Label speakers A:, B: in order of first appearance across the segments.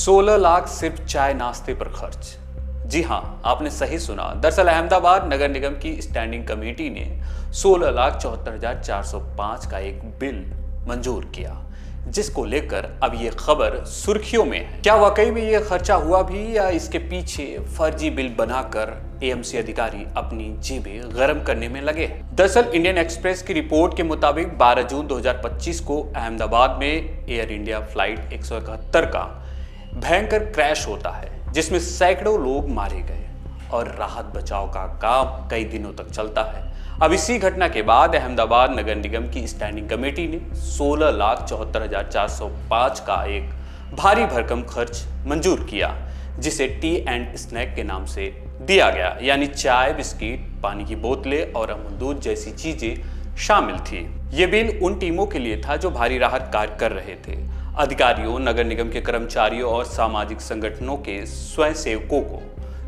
A: 16 लाख सिर्फ चाय नाश्ते पर खर्च। जी हां, आपने सही सुना। दरअसल अहमदाबाद नगर निगम की स्टैंडिंग कमेटी ने 16,74,405 का एक बिल मंजूर किया, जिसको लेकर अब ये खबर सुर्खियों में है। क्या वाकई में ये खर्चा हुआ भी, या इसके पीछे फर्जी बिल बनाकर एएमसी अधिकारी अपनी जेबें गरम करने में लगे? दरअसल इंडियन एक्सप्रेस की रिपोर्ट के मुताबिक 12 जून 2025 को अहमदाबाद में एयर इंडिया फ्लाइट 171 का भयंकर क्रैश होता है, जिसमें सैकड़ों लोग मारे गए और राहत बचाव का काम कई दिनों तक चलता है। अब इसी घटना के बाद अहमदाबाद नगर निगम की स्टैंडिंग कमेटी ने 16,74,405 का एक भारी भरकम खर्च मंजूर किया, जिसे टी एंड स्नैक के नाम से दिया गया, यानी चाय, बिस्किट, पानी की बोतलें और अमूल दूध जैसी चीजें शामिल थी। ये बिल उन टीमों के लिए था जो भारी राहत कार्य कर रहे थे। अधिकारियों, नगर निगम के कर्मचारियों और सामाजिक संगठनों के स्वयंसेवकों को,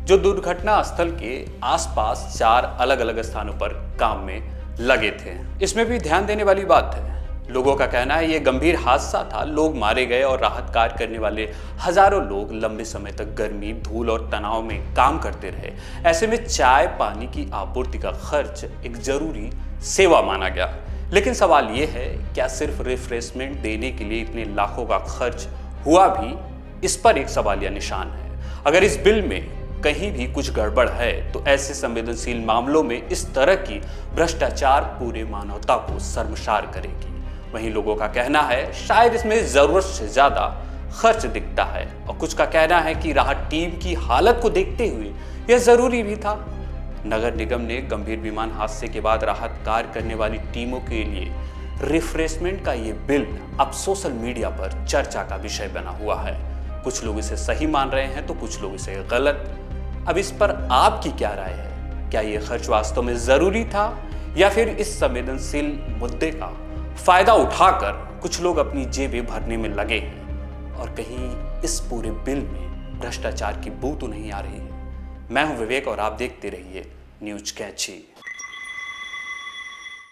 A: जो दुर्घटना स्थल के आसपास 4 अलग अलग स्थानों पर काम में लगे थे। इसमें भी ध्यान देने वाली बात है, लोगों का कहना है ये गंभीर हादसा था, लोग मारे गए और राहत कार्य करने वाले हजारों लोग लंबे समय तक गर्मी, धूल और तनाव में काम करते रहे। ऐसे में चाय पानी की आपूर्ति का खर्च एक जरूरी सेवा माना गया। लेकिन सवाल ये है, क्या सिर्फ रिफ्रेशमेंट देने के लिए इतने लाखों का खर्च हुआ भी? इस पर एक सवालिया निशान है। अगर इस बिल में कहीं भी कुछ गड़बड़ है तो ऐसे संवेदनशील मामलों में इस तरह की भ्रष्टाचार पूरे मानवता को शर्मसार करेगी। वहीं लोगों का कहना है शायद इसमें जरूरत से ज्यादा खर्च दिखता है, और कुछ का कहना है कि राहत टीम की हालत को देखते हुए यह जरूरी भी था। नगर निगम ने गंभीर विमान हादसे के बाद राहत कार्य करने वाली टीमों के लिए रिफ्रेशमेंट का ये बिल अब सोशल मीडिया पर चर्चा का विषय बना हुआ है। कुछ लोग इसे सही मान रहे हैं तो कुछ लोग इसे गलत। अब इस पर आपकी क्या राय है? क्या ये खर्च वास्तव में जरूरी था, या फिर इस संवेदनशील मुद्दे का फायदा उठाकर कुछ लोग अपनी जेबें भरने में लगे हैं, और कहीं इस पूरे बिल में भ्रष्टाचार की बू तो नहीं आ रही है? मैं हूं विवेक और आप देखते रहिए न्यूज कैची।